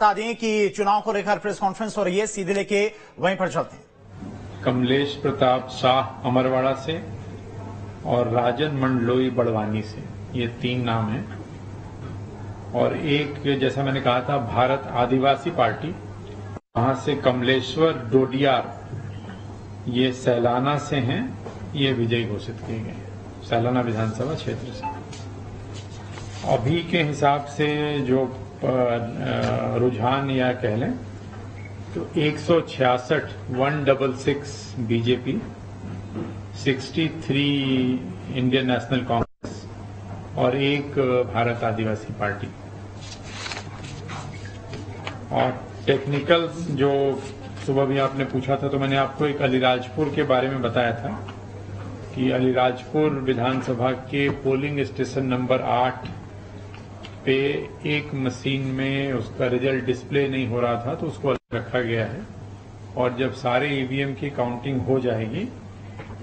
बता दें कि चुनाव को लेकर प्रेस कॉन्फ्रेंस हो रही है, सीधे लेके वहीं पर चलते हैं। कमलेश प्रताप शाह अमरवाड़ा से और राजन मंडलोई बड़वानी से, ये 3 नाम हैं। और एक, जैसा मैंने कहा था, भारत आदिवासी पार्टी, वहां से कमलेश्वर डोडियार, ये सैलाना से हैं, ये विजयी घोषित किए गए हैं सैलाना विधानसभा क्षेत्र से। अभी के हिसाब से जो रुझान या कह लें तो 166 बीजेपी, 63 इंडियन नेशनल कांग्रेस और 1 भारत आदिवासी पार्टी। और टेक्निकल जो सुबह भी आपने पूछा था, तो मैंने आपको एक अलीराजपुर के बारे में बताया था कि अलीराजपुर विधानसभा के पोलिंग स्टेशन नंबर 8 पे एक मशीन में उसका रिजल्ट डिस्प्ले नहीं हो रहा था, तो उसको अलग रखा गया है। और जब सारे ईवीएम की काउंटिंग हो जाएगी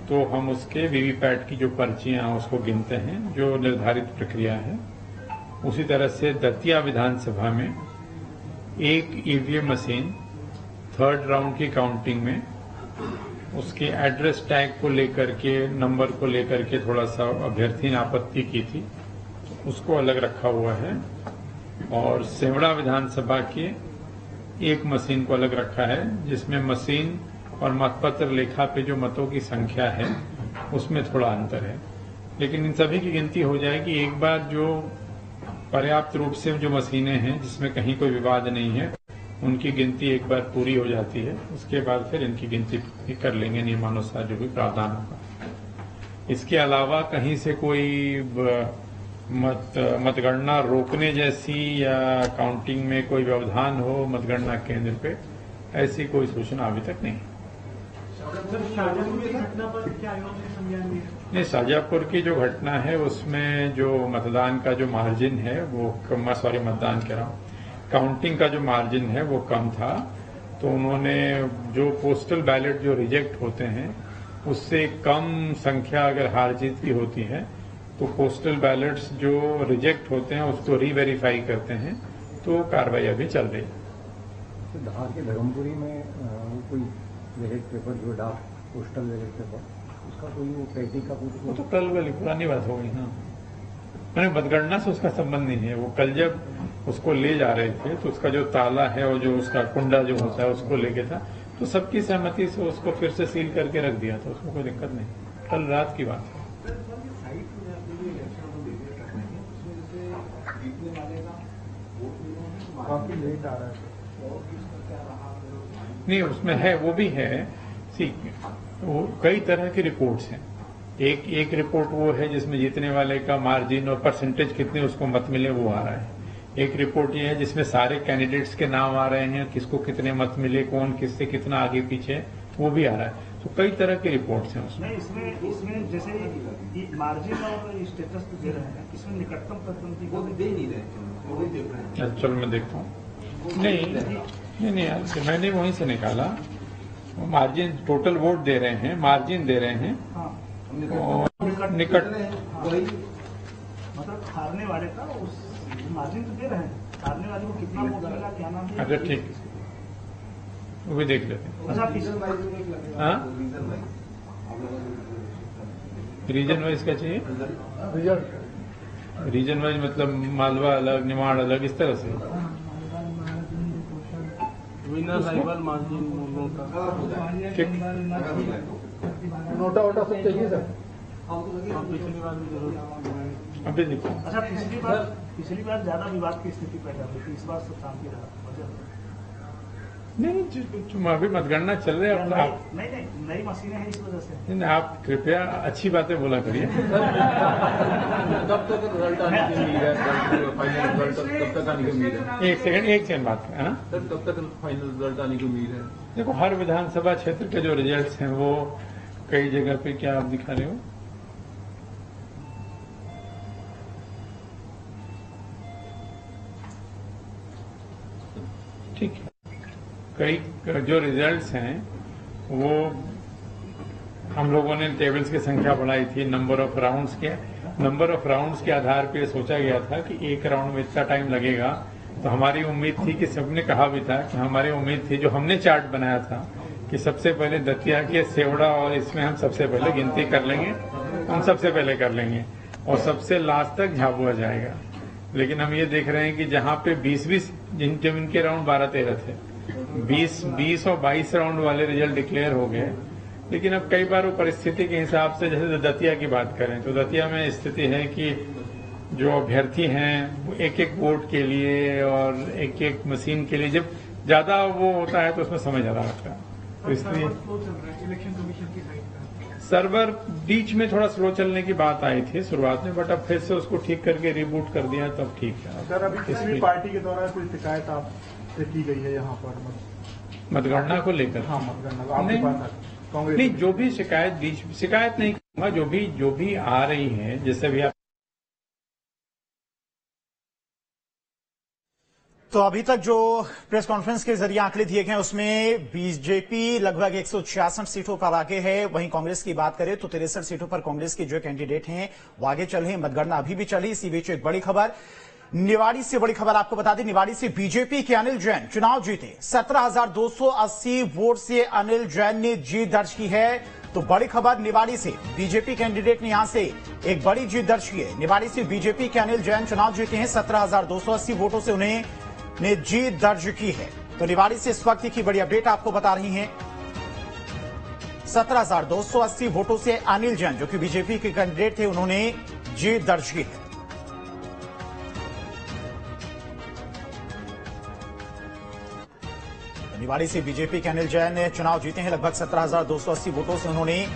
तो हम उसके वीवीपैट की जो पर्चियां उसको गिनते हैं, जो निर्धारित प्रक्रिया है। उसी तरह से दतिया विधानसभा में एक ईवीएम मशीन 3rd राउंड की काउंटिंग में उसके एड्रेस टैग को लेकर के, नंबर को लेकर के थोड़ा सा अभ्यर्थी ने आपत्ति की थी, उसको अलग रखा हुआ है। और सेवड़ा विधानसभा के एक मशीन को अलग रखा है, जिसमें मशीन और मतपत्र लेखा पे जो मतों की संख्या है उसमें थोड़ा अंतर है। लेकिन इन सभी की गिनती हो जाएगी एक बार जो पर्याप्त रूप से जो मशीनें हैं जिसमें कहीं कोई विवाद नहीं है, उनकी गिनती एक बार पूरी हो जाती है। उसके बाद फिर इनकी गिनती भी कर लेंगे नियमानुसार जो भी प्रावधान होगा। इसके अलावा कहीं से कोई मतगणना रोकने जैसी या काउंटिंग में कोई व्यवधान हो मतगणना केंद्र पे, ऐसी कोई सूचना अभी तक नहीं। नहीं, शाहजहांपुर की जो घटना है उसमें जो मतदान का जो मार्जिन है वो मतदान कह रहा हूँ, काउंटिंग का जो मार्जिन है वो कम था। तो उन्होंने जो पोस्टल बैलेट जो रिजेक्ट होते हैं उससे कम संख्या अगर हार जीत की होती है तो पोस्टल बैलेट्स जो रिजेक्ट होते हैं उसको रीवेरीफाई करते हैं। तो कार्रवाई अभी चल रही है। तो धार के धर्मपुरी में वो कोई बैलेट पेपर जो डाक पोस्टल बैलेट पेपर, उसका कोई वो पैटी का वो तो कल वाली पुरानी बात हो गई। हाँ, मैंने मतगणना से उसका संबंध नहीं है। वो कल जब उसको ले जा रहे थे तो उसका जो ताला है और जो उसका कुंडा जो होता है उसको लेके था, तो सबकी सहमति से उसको फिर से सील करके रख दिया था, उसमें कोई दिक्कत नहीं। कल रात की बात है। नहीं, उसमें है, वो भी है। वो कई तरह की रिपोर्ट्स हैं। एक रिपोर्ट वो है जिसमें जीतने वाले का मार्जिन और परसेंटेज कितने उसको मत मिले वो आ रहा है। एक रिपोर्ट ये है जिसमें सारे कैंडिडेट्स के नाम आ रहे हैं, किसको कितने मत मिले, कौन किससे कितना आगे पीछे, वो भी आ रहा है। तो कई तरह की रिपोर्ट्स हैं उसमें। इसमें जैसे मार्जिन और स्टेटस तो दे रहे हैं, इसमें निकटतम प्रतिद्वंदी को दे नहीं रहे। चलो मैं देखता हूँ। नहीं यार, मैंने वहीं से निकाला। मार्जिन टोटल वोट दे रहे हैं, मार्जिन दे रहे हैं। और निकट मतलब हारने वाले का उस मार्जिन तो दे रहे हैं, हारने वाले को कितना वोट मिला, क्या नाम है। अगर ठीक, वो भी देख लेते हैं। रीजन वाइज क्या चाहिए? रीजन वाइज मतलब मालवा अलग, निमाड़ अलग, इस तरह से। विनर राइवल मार्जिन ठीक, नोटा वोटा सब चाहिए सर। पिछली बार भी जरूर। अभी देखो। अच्छा, पिछली बार ज्यादा विवाद की स्थिति पैदा हुई थी, इस बार सब शांति रहा। नहीं, अभी मतगणना चल रही है। आप नहीं, नई मशीनें हैं इस वजह से। नहीं, आप कृपया अच्छी बातें बोला करिए। कब तक रिजल्ट आने की उम्मीद है? फाइनल रिजल्ट कब तक आने की उम्मीद है? एक सेकंड बात है। सर, कब तक फाइनल रिजल्ट आने की उम्मीद है? देखो, हर विधानसभा क्षेत्र के जो रिजल्ट्स हैं वो कई जगह पे, क्या आप दिखा रहे हो? ठीक है, कई जो रिजल्ट्स हैं वो हम लोगों ने टेबल्स की संख्या बढ़ाई थी, नंबर ऑफ राउंड्स के आधार पे सोचा गया था कि एक राउंड में इतना टाइम लगेगा तो हमारी उम्मीद थी कि सबने कहा भी था कि हमारी उम्मीद थी, जो हमने चार्ट बनाया था कि सबसे पहले दतिया के सेवड़ा और इसमें हम सबसे पहले गिनती कर लेंगे, हम सबसे पहले कर लेंगे और सबसे लास्ट तक झाबुआ जाएगा। लेकिन हम ये देख रहे हैं कि जहां पे 20-20 जिनके राउंड 12-13 थे, 20 और 22 राउंड वाले रिजल्ट डिक्लेयर हो गए। लेकिन अब कई बार वो परिस्थिति के हिसाब से, जैसे दतिया की बात करें तो दतिया में स्थिति है कि जो अभ्यर्थी हैं वो एक एक वोट के लिए और एक एक मशीन के लिए जब ज्यादा वो होता है तो उसमें समय ज्यादा लगता है, तो इसलिए सर्वर बीच में थोड़ा स्लो चलने की बात आई थी शुरुआत में, बट अब फिर से उसको ठीक करके रिबूट कर दिया तब ठीक है। सर, अभी किसी भी पार्टी के द्वारा कोई शिकायत आपसे की गई है यहाँ पर मतगणना को लेकर? हाँ, मतगणना आपके पास कांग्रेस नहीं, जो भी शिकायत नहीं कहूंगा, जो भी आ रही है, जैसे भी आप। तो अभी तक जो प्रेस कॉन्फ्रेंस के जरिए आंकड़े दिए गए उसमें बीजेपी लगभग 166 सीटों पर आगे है। वहीं कांग्रेस की बात करें तो 63 सीटों पर कांग्रेस के जो कैंडिडेट हैं वो आगे चल रहे हैं। मतगणना अभी भी चली। इसी बीच एक बड़ी खबर निवाड़ी से, बड़ी खबर आपको बता दें, निवाड़ी से बीजेपी के अनिल जैन चुनाव जीते। 17,280 वोट से अनिल जैन ने जीत दर्ज की है। तो बड़ी खबर निवाड़ी से, बीजेपी कैंडिडेट ने यहां से एक बड़ी जीत दर्ज की है। निवाड़ी से बीजेपी के अनिल जैन चुनाव जीते हैं। 17,280 वोटों से उन्हें जीत दर्ज की है। तो निवाड़ी से इस वक्त की बड़ी अपडेट आपको बता रही हैं। 17,280 वोटों से अनिल जैन, जो कि बीजेपी के कैंडिडेट थे, उन्होंने जीत दर्ज की है। निवाड़ी से बीजेपी के अनिल जैन ने चुनाव जीते हैं। लगभग 17,280 वोटों से उन्होंने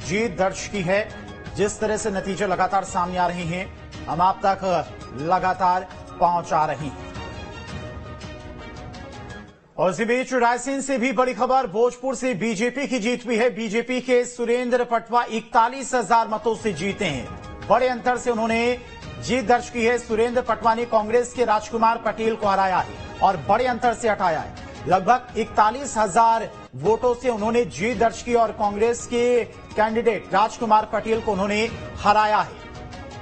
जीत दर्ज की है। जिस तरह से नतीजे लगातार सामने आ रहे हैं, हम आप तक लगातार पहुंचा रहे हैं। और इसी बीच रायसेन से भी बड़ी खबर, भोजपुर से बीजेपी की जीत हुई है। बीजेपी के सुरेंद्र पटवा 41,000 मतों से जीते हैं। बड़े अंतर से उन्होंने जीत दर्ज की है। सुरेंद्र पटवा ने कांग्रेस के राजकुमार पटेल को हराया है और बड़े अंतर से हटाया है। लगभग 41,000 वोटों से उन्होंने जीत दर्ज की और कांग्रेस के कैंडिडेट राजकुमार पटेल को उन्होंने हराया है।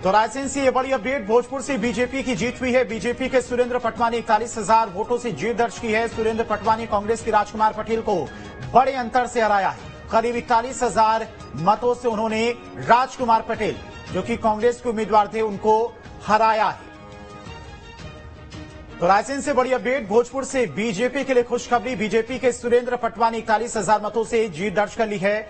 तो रायसेन से ये बड़ी अपडेट, भोजपुर से बीजेपी की जीत हुई है। बीजेपी के सुरेंद्र पटवा ने 41,000 वोटों से जीत दर्ज की है। सुरेंद्र पटवा ने कांग्रेस के राजकुमार पटेल को बड़े अंतर से हराया है। करीब 41,000 मतों से उन्होंने राजकुमार पटेल, जो कि कांग्रेस के उम्मीदवार थे, उनको हराया है। तो रायसेन से बड़ी अपडेट, भोजपुर से बीजेपी के लिए खुशखबरी। बीजेपी के सुरेंद्र पटवा ने 41,000 मतों से जीत दर्ज कर ली है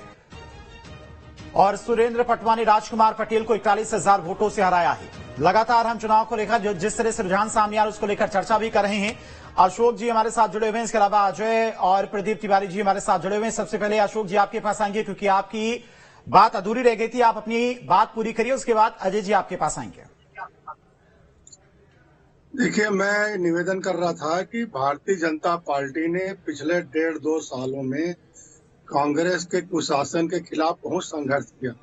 और सुरेंद्र पटवा ने राजकुमार पटेल को 41,000 वोटों से हराया है। लगातार हम चुनाव को लेकर जिस तरह से रुझान सामने आ रहा है उसको लेकर चर्चा भी कर रहे हैं। अशोक जी हमारे साथ जुड़े हुए हैं, इसके अलावा अजय और प्रदीप तिवारी जी हमारे साथ जुड़े हुए हैं। सबसे पहले अशोक जी आपके पास आएंगे क्योंकि आपकी बात अधूरी रह गई थी, आप अपनी बात पूरी करिए, उसके बाद अजय जी आपके पास आएंगे। देखिए, मैं निवेदन कर रहा था कि भारतीय जनता पार्टी ने पिछले 1.5-2 सालों में कांग्रेस के कुशासन के खिलाफ बहुत संघर्ष किया।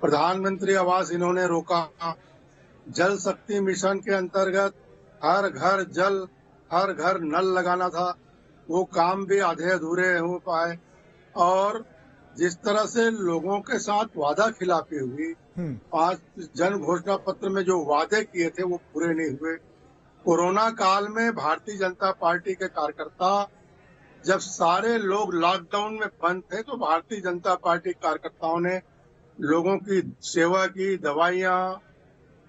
प्रधानमंत्री आवास इन्होंने रोका, जल शक्ति मिशन के अंतर्गत हर घर जल, हर घर नल लगाना था, वो काम भी आधे अधूरे हो पाए। और जिस तरह से लोगों के साथ वादा खिलाफी हुई, 5 जन घोषणा पत्र में जो वादे किए थे वो पूरे नहीं हुए। कोरोना काल में भारतीय जनता पार्टी के कार्यकर्ता, जब सारे लोग लॉकडाउन में बंद थे, तो भारतीय जनता पार्टी कार्यकर्ताओं ने लोगों की सेवा की, दवाइयां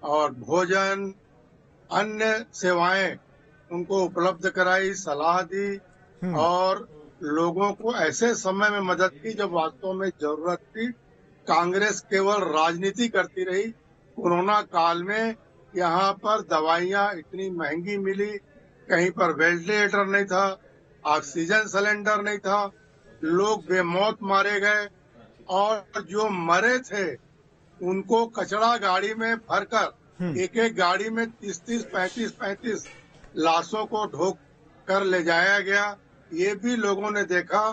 और भोजन, अन्य सेवाएं उनको उपलब्ध कराई, सलाह दी और लोगों को ऐसे समय में मदद की जब वास्तव में जरूरत थी। कांग्रेस केवल राजनीति करती रही। कोरोना काल में यहाँ पर दवाइयां इतनी महंगी मिली, कहीं पर वेंटिलेटर नहीं था, ऑक्सीजन सिलेंडर नहीं था, लोग बेमौत मारे गए और जो मरे थे उनको कचरा गाड़ी में भरकर एक एक गाड़ी में 30-30, 35-35 लाशों को ढोक कर ले जाया गया। ये भी लोगों ने देखा।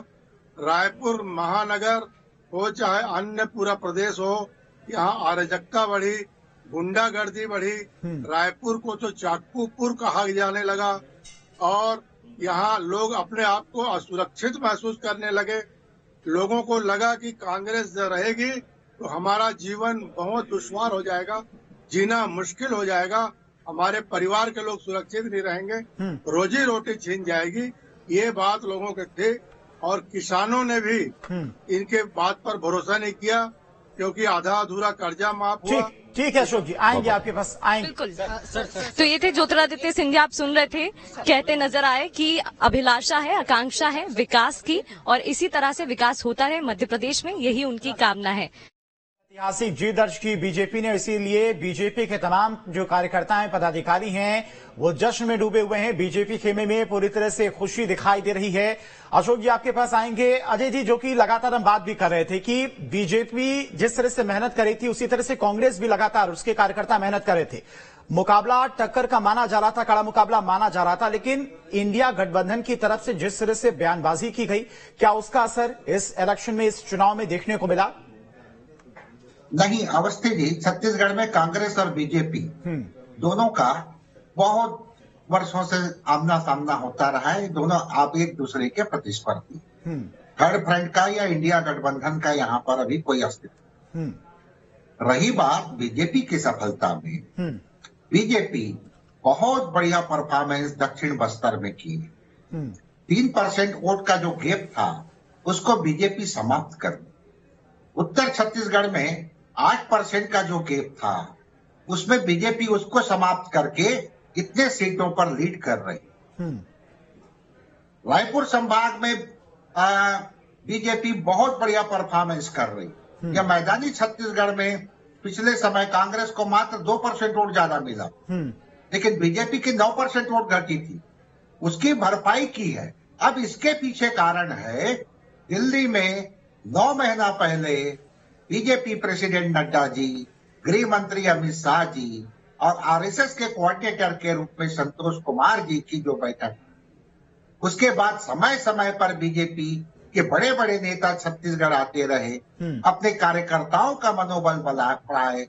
रायपुर महानगर हो चाहे अन्य पूरा प्रदेश हो, यहाँ अराजकता बढ़ी, गुंडागर्दी बढ़ी। रायपुर को तो चाकूपुर कहा जाने लगा और यहाँ लोग अपने आप को असुरक्षित महसूस करने लगे। लोगों को लगा कि कांग्रेस रहेगी तो हमारा जीवन बहुत दुश्वार हो जाएगा, जीना मुश्किल हो जाएगा हमारे परिवार के लोग सुरक्षित नहीं रहेंगे, रोजी रोटी छीन जाएगी। ये बात लोगों के थे और किसानों ने भी इनके बात पर भरोसा नहीं किया, क्योंकि आधा अधूरा कर्जा माफ हुआ। ठीक है अशोक जी, आएंगे आपके पास, आएंगे। बिल्कुल। तो ये थे ज्योतिरादित्य सिंधिया, आप सुन रहे थे, कहते नजर आए कि अभिलाषा है, आकांक्षा है विकास की, और इसी तरह से विकास होता रहे मध्य प्रदेश में, यही उनकी कामना है। ऐतिहासिक जीत दर्ज की बीजेपी ने, इसीलिए बीजेपी के तमाम जो कार्यकर्ता हैं, पदाधिकारी हैं, वो जश्न में डूबे हुए हैं। बीजेपी खेमे में पूरी तरह से खुशी दिखाई दे रही है। अशोक जी आपके पास आएंगे। अजय जी, जो कि लगातार हम बात भी कर रहे थे कि बीजेपी जिस तरह से मेहनत कर रही थी, उसी तरह से कांग्रेस भी लगातार उसके कार्यकर्ता मेहनत कर रहे थे। मुकाबला टक्कर का माना जा रहा था, कड़ा मुकाबला माना जा रहा था, लेकिन इंडिया गठबंधन की तरफ से जिस तरह से बयानबाजी की गई, क्या उसका असर इस इलेक्शन में, इस चुनाव में देखने को मिला? नहीं अवस्थी जी, छत्तीसगढ़ में कांग्रेस और बीजेपी दोनों का बहुत वर्षों से आमना सामना होता रहा है। दोनों आप एक दूसरे के प्रतिस्पर्धी, थर्ड फ्रंट का या इंडिया गठबंधन का यहाँ पर अभी कोई अस्तित्व। रही बात बीजेपी की सफलता में, बीजेपी बहुत बढ़िया परफॉर्मेंस दक्षिण बस्तर में की। 3% वोट का जो गैप था उसको बीजेपी समाप्त कर दी। उत्तर छत्तीसगढ़ में 8% का जो गैप था उसमें बीजेपी उसको समाप्त करके इतने सीटों पर लीड कर रही। रायपुर संभाग में बीजेपी बहुत बढ़िया परफॉर्मेंस कर रही। या मैदानी छत्तीसगढ़ में पिछले समय कांग्रेस को मात्र 2% वोट ज्यादा मिला, लेकिन बीजेपी की 9% वोट घटी थी, उसकी भरपाई की है। अब इसके पीछे कारण है, दिल्ली में 9 महीना पहले बीजेपी प्रेसिडेंट नड्डा जी, गृह मंत्री अमित शाह जी और आरएसएस के कोऑर्डिनेटर के रूप में संतोष कुमार जी की जो बैठक, उसके बाद समय समय पर बीजेपी के बड़े बड़े नेता छत्तीसगढ़ आते रहे, अपने कार्यकर्ताओं का मनोबल बढ़ाए।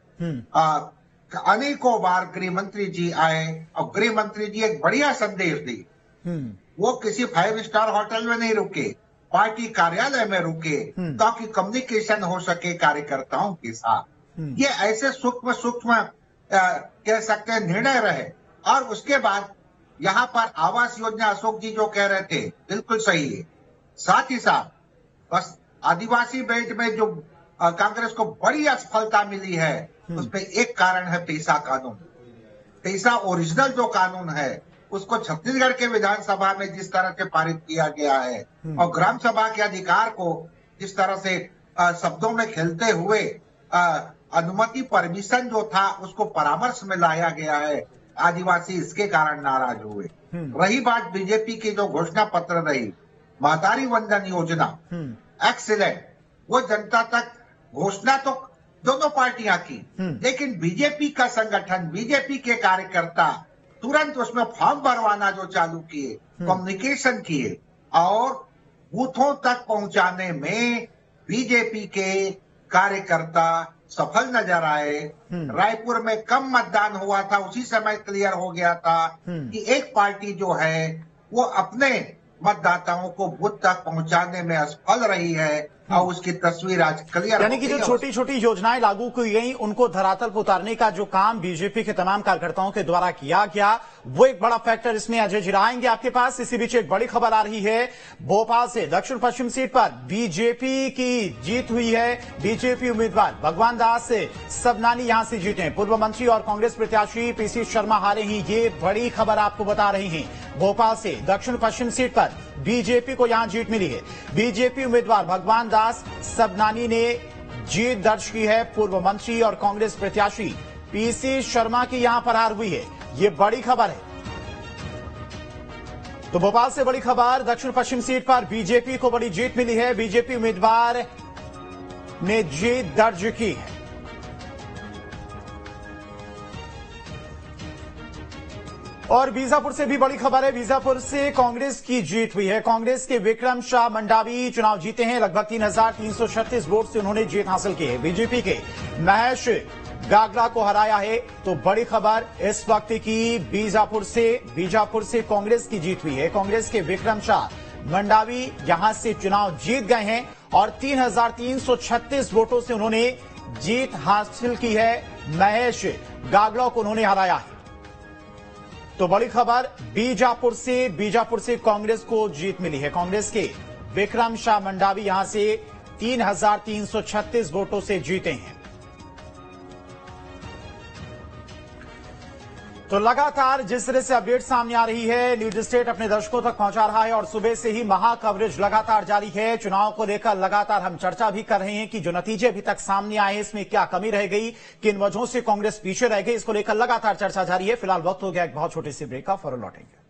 अनेकों बार गृह मंत्री जी आए और गृह मंत्री जी एक बढ़िया संदेश दिए। वो किसी 5 स्टार होटल में नहीं रुके, पार्टी कार्यालय में रुके, ताकि कम्युनिकेशन हो सके कार्यकर्ताओं के साथ। ये ऐसे सूक्ष्म सूक्ष्म कह सकते हैं निर्णय रहे। और उसके बाद यहाँ पर आवास योजना, अशोक जी जो कह रहे थे बिल्कुल सही है। साथ ही साथ बस आदिवासी बेल्ट में जो कांग्रेस को बड़ी असफलता मिली है, उसमें एक कारण है पेशा कानून। पेशा ओरिजिनल जो कानून है उसको छत्तीसगढ़ के विधानसभा में जिस तरह से पारित किया गया है और ग्राम सभा के अधिकार को जिस तरह से शब्दों में खेलते हुए अनुमति परमिशन जो था उसको परामर्श में लाया गया है, आदिवासी इसके कारण नाराज हुए। रही बात बीजेपी की जो घोषणा पत्र रही, महतारी वंदन योजना एक्सीलेंट, वो जनता तक घोषणा तो दोनों पार्टियां की, लेकिन बीजेपी का संगठन, बीजेपी के कार्यकर्ता तुरंत उसमें फॉर्म भरवाना जो चालू किए, कम्युनिकेशन किए और बूथों तक पहुंचाने में बीजेपी के कार्यकर्ता सफल नजर आए। रायपुर में कम मतदान हुआ था, उसी समय क्लियर हो गया था कि एक पार्टी जो है वो अपने मतदाताओं को बूथ तक पहुंचाने में असफल रही है और उसकी तस्वीर आज क्लियर। यानी कि जो छोटी छोटी योजनाएं लागू की गई, उनको धरातल पर उतारने का जो काम बीजेपी के तमाम कार्यकर्ताओं के द्वारा किया गया, वो एक बड़ा फैक्टर इसमें। अजय जी आएंगे आपके पास। इसी बीच एक बड़ी खबर आ रही है, भोपाल से दक्षिण पश्चिम सीट पर बीजेपी की जीत हुई है। बीजेपी उम्मीदवार भगवान दास सबनानी यहां से जीते हैं। पूर्व मंत्री और कांग्रेस प्रत्याशी पीसी शर्मा हारे हैं। ये बड़ी खबर आपको बता रही हैं। भोपाल से दक्षिण पश्चिम सीट पर बीजेपी को यहां जीत मिली है। बीजेपी उम्मीदवार भगवान दास सबनानी ने जीत दर्ज की है। पूर्व मंत्री और कांग्रेस प्रत्याशी पीसी शर्मा की यहां पर हार हुई है। ये बड़ी खबर है। तो भोपाल से बड़ी खबर, दक्षिण पश्चिम सीट पर बीजेपी को बड़ी जीत मिली है। बीजेपी उम्मीदवार ने जीत दर्ज की है। और बीजापुर से भी बड़ी खबर है। बीजापुर से कांग्रेस की जीत हुई है। कांग्रेस के विक्रम शाह मंडावी चुनाव जीते हैं। लगभग 3,336 वोट से उन्होंने जीत हासिल की है। बीजेपी के महेश गागला को हराया है। तो बड़ी खबर इस वक्त की बीजापुर से कांग्रेस की जीत हुई है। कांग्रेस के विक्रम शाह मंडावी यहां से चुनाव जीत गए हैं और 3,336 वोटों से उन्होंने जीत हासिल की है। महेश गागला को उन्होंने हराया है। तो बड़ी खबर बीजापुर से कांग्रेस को जीत मिली है। कांग्रेस के विक्रम शाह मंडावी यहां से 3,336 वोटों से जीते हैं। तो लगातार जिस तरह से अपडेट सामने आ रही है, न्यूज स्टेट अपने दर्शकों तक पहुंचा रहा है और सुबह से ही महा कवरेज लगातार जारी है। चुनाव को लेकर लगातार हम चर्चा भी कर रहे हैं कि जो नतीजे अभी तक सामने आए हैं इसमें क्या कमी रह गई, किन वजहों से कांग्रेस पीछे रह गई, इसको लेकर लगातार चर्चा जारी है। फिलहाल वक्त हो गया एक बहुत छोटे से ब्रेक का, फौरन लौटेंगे।